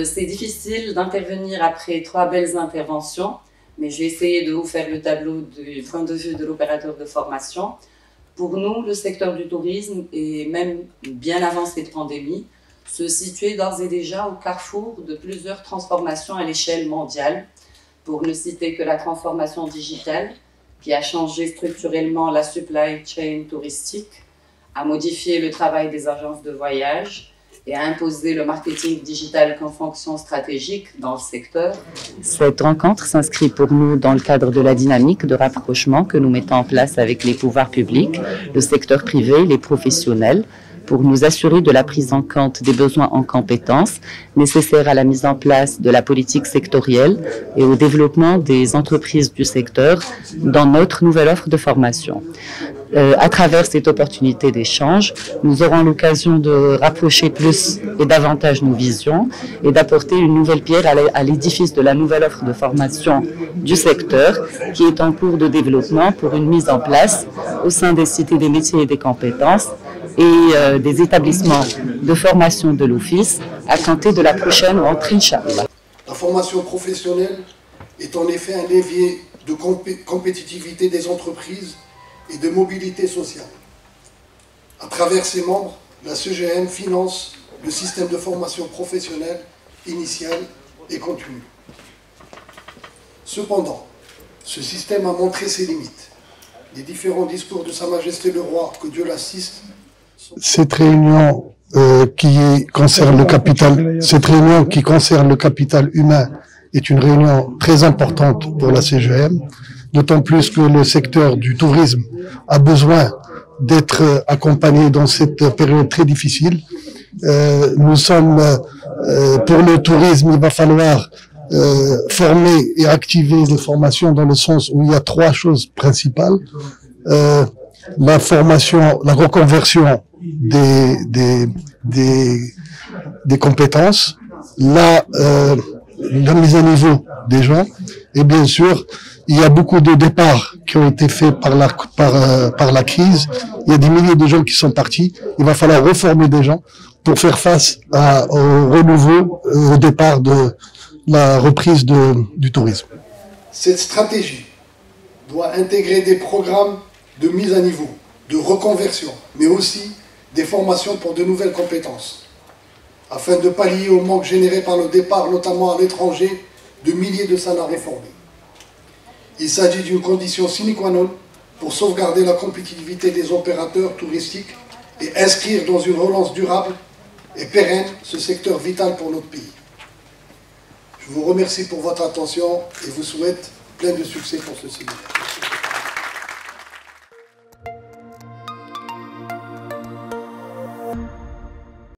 C'est difficile d'intervenir après 3 belles interventions, mais je vais essayer de vous faire le tableau du point de vue de l'opérateur de formation. Pour nous, le secteur du tourisme, et même bien avant cette pandémie, se situait d'ores et déjà au carrefour de plusieurs transformations à l'échelle mondiale. Pour ne citer que la transformation digitale, qui a changé structurellement la supply chain touristique, a modifié le travail des agences de voyage et a imposé le marketing digital comme fonction stratégique dans le secteur. Cette rencontre s'inscrit pour nous dans le cadre de la dynamique de rapprochement que nous mettons en place avec les pouvoirs publics, le secteur privé, les professionnels, pour nous assurer de la prise en compte des besoins en compétences nécessaires à la mise en place de la politique sectorielle et au développement des entreprises du secteur dans notre nouvelle offre de formation. À travers cette opportunité d'échange, nous aurons l'occasion de rapprocher plus et davantage nos visions et d'apporter une nouvelle pierre à l'édifice de la nouvelle offre de formation du secteur qui est en cours de développement pour une mise en place au sein des cités des métiers et des compétences et des établissements de formation de l'Office à compter de la prochaine rentrée, Inch'Allah. La formation professionnelle est en effet un levier de compétitivité des entreprises et de mobilité sociale. À travers ses membres, la CGM finance le système de formation professionnelle initiale et continue. Cependant, ce système a montré ses limites. Les différents discours de Sa Majesté le Roi, que Dieu l'assiste. Cette réunion qui concerne le capital humain est une réunion très importante pour la CGM, d'autant plus que le secteur du tourisme a besoin d'être accompagné dans cette période très difficile. Nous sommes, pour le tourisme, il va falloir former et activer les formations dans le sens où il y a 3 choses principales. La formation, la reconversion des compétences, la mise à niveau des gens, et bien sûr, il y a beaucoup de départs qui ont été faits par la crise. Il y a des milliers de gens qui sont partis. Il va falloir reformer des gens pour faire face au renouveau, au départ de la reprise du tourisme. Cette stratégie doit intégrer des programmes de mise à niveau, de reconversion, mais aussi des formations pour de nouvelles compétences, afin de pallier au manque généré par le départ, notamment à l'étranger, de milliers de salariés formés. Il s'agit d'une condition sine qua non pour sauvegarder la compétitivité des opérateurs touristiques et inscrire dans une relance durable et pérenne ce secteur vital pour notre pays. Je vous remercie pour votre attention et vous souhaite plein de succès pour ce séminaire.